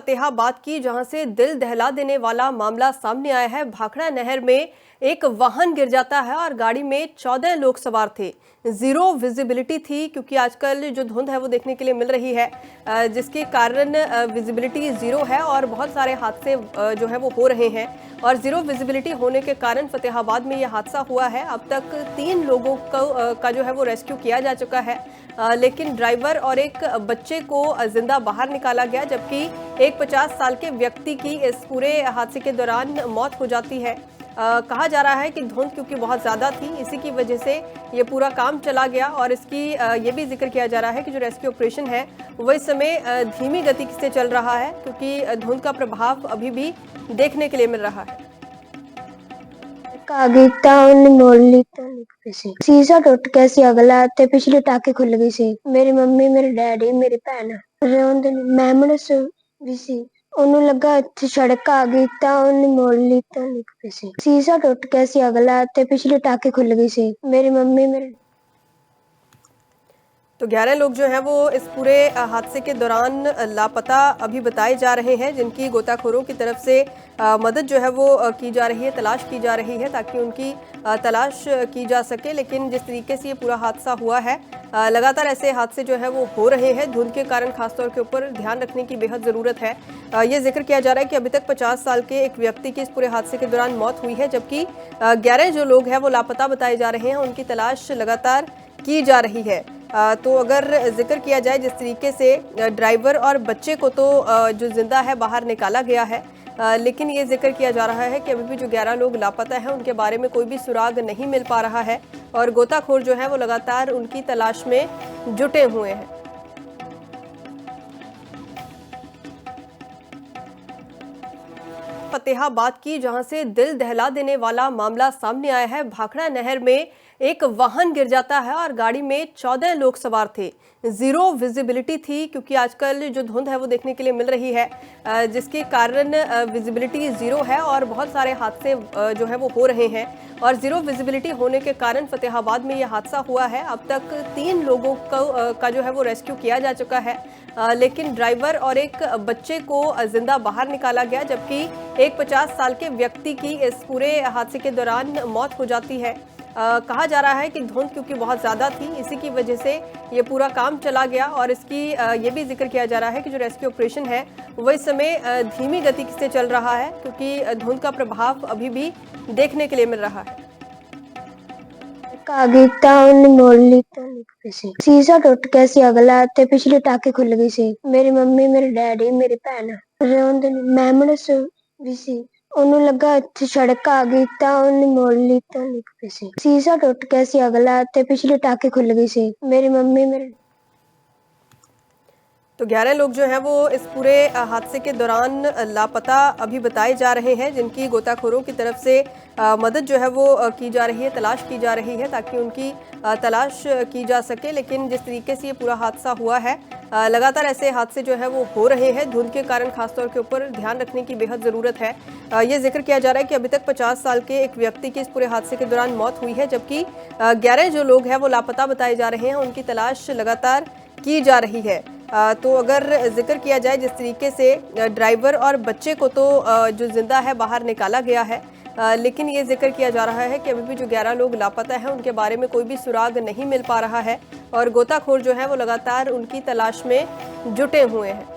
फतेहाबाद की, जहां से दिल दहला देने वाला मामला सामने आया है। भाखड़ा नहर में एक वाहन गिर जाता है और गाड़ी में 14 लोग सवार थे। जीरो विजिबिलिटी थी, क्योंकि आजकल जो धुंध है वो देखने के लिए मिल रही है, जिसके कारण विजिबिलिटी जीरो है और बहुत सारे हादसे जो है वो हो रहे हैं। और जीरो विजिबिलिटी होने के कारण फतेहाबाद में यह हादसा हुआ है। अब तक 3 लोगों का जो है वो रेस्क्यू किया जा चुका है, लेकिन ड्राइवर और एक बच्चे को जिंदा बाहर निकाला गया, जबकि एक 50 साल के व्यक्ति की इस पूरे हादसे के दौरान मौत हो जाती है। कहा जा रहा है कि धुंध क्योंकि बहुत ज़्यादा थी, इसी की वजह से ये पूरा काम चला गया। और इसकी ये भी जिक्र किया जा रहा है कि जो रेस्क्यू ऑपरेशन है वो इस समय धीमी गति से चल रहा है, क्योंकि धुंध का प्रभाव अभी भी देखने के लिए मिल रहा है। शीशा टुट के सी अगला ते पिछली टाकी खुल गई सी। मेरी मम्मी, मेरे डैडी, मेरी भैन रोंदे मैमने से भी सी। ओनू लगा इत्थे सड़क आ गई ता ओने मोड़ ली ता लिख पे सी। शीशा टुट के सी अगला ते पिछली टाकी खुल गई सी। मेरी मम्मी, मेरे तो 11 लोग जो हैं वो इस पूरे हादसे के दौरान लापता अभी बताए जा रहे हैं, जिनकी गोताखोरों की तरफ से मदद जो है वो की जा रही है, तलाश की जा रही है, ताकि उनकी तलाश की जा सके। लेकिन जिस तरीके से ये पूरा हादसा हुआ है, लगातार ऐसे हादसे जो है वो हो रहे हैं। धुंध के कारण खासतौर के ऊपर ध्यान रखने की बेहद ज़रूरत है। ये जिक्र किया जा रहा है कि अभी तक 50 साल के एक व्यक्ति की इस पूरे हादसे के दौरान मौत हुई है, जबकि 11 जो लोग हैं वो लापता बताए जा रहे हैं। उनकी तलाश लगातार की जा रही है। तो अगर जिक्र किया जाए जिस तरीके से ड्राइवर और बच्चे को तो जो जिंदा है बाहर निकाला गया है, लेकिन ये जिक्र किया जा रहा है कि अभी भी जो 11 लोग लापता हैं उनके बारे में कोई भी सुराग नहीं मिल पा रहा है और गोताखोर जो है वो लगातार उनकी तलाश में जुटे हुए हैं। फतेहाबाद की, जहां से दिल दहला देने वाला मामला सामने आया है। भाखड़ा नहर में एक वाहन गिर जाता है और गाड़ी में 14 लोग सवार थे। जीरो विजिबिलिटी थी, क्योंकि आजकल जो धुंध है वो देखने के लिए मिल रही है, जिसके कारण विजिबिलिटी जीरो है और बहुत सारे हादसे जो है वो हो रहे हैं। और जीरो विजिबिलिटी होने के कारण फतेहाबाद में यह हादसा हुआ है। अब तक 3 लोगों का जो है वो रेस्क्यू किया जा चुका है, लेकिन ड्राइवर और एक बच्चे को जिंदा बाहर निकाला गया, जबकि एक 50 साल के व्यक्ति की इस पूरे हादसे के दौरान मौत हो जाती है। कहा जा रहा है कि धुंध क्योंकि बहुत ज़्यादा थी, इसी की वजह से ये पूरा काम चला गया। और इसकी ये भी जिक्र किया जा रहा है कि जो रेस्क्यू ऑपरेशन है वो इस समय धीमी गति से चल रहा है, क्योंकि धुंध का प्रभाव अभी भी देखने के लिए मिल रहा है। शीशा टुट के सी अगला ते पिछली टाकी खुल गई सी। मेरी मम्मी, मेरे डैडी, मेरी भैन रोंदे मैमने से भी सी। ओनू लगा इत्थे सड़क आ गई ता ओने मोड़ ली ता लिख पे सी। शीशा टुट के सी अगला ते पिछली टाकी खुल गई सी। मेरी मम्मी, मेरे तो 11 लोग जो हैं वो इस पूरे हादसे के दौरान लापता अभी बताए जा रहे हैं, जिनकी गोताखोरों की तरफ से मदद जो है वो की जा रही है, तलाश की जा रही है, ताकि उनकी तलाश की जा सके। लेकिन जिस तरीके से ये पूरा हादसा हुआ है, लगातार ऐसे हादसे जो है वो हो रहे हैं। धुंध के कारण खासतौर के ऊपर ध्यान रखने की बेहद ज़रूरत है। ये जिक्र किया जा रहा है कि अभी तक 50 साल के एक व्यक्ति की इस पूरे हादसे के दौरान मौत हुई है, जबकि 11 जो लोग हैं वो लापता बताए जा रहे हैं। उनकी तलाश लगातार की जा रही है। तो अगर जिक्र किया जाए जिस तरीके से ड्राइवर और बच्चे को तो जो जिंदा है बाहर निकाला गया है, लेकिन ये जिक्र किया जा रहा है कि अभी भी जो 11 लोग लापता हैं उनके बारे में कोई भी सुराग नहीं मिल पा रहा है और गोताखोर जो है वो लगातार उनकी तलाश में जुटे हुए हैं।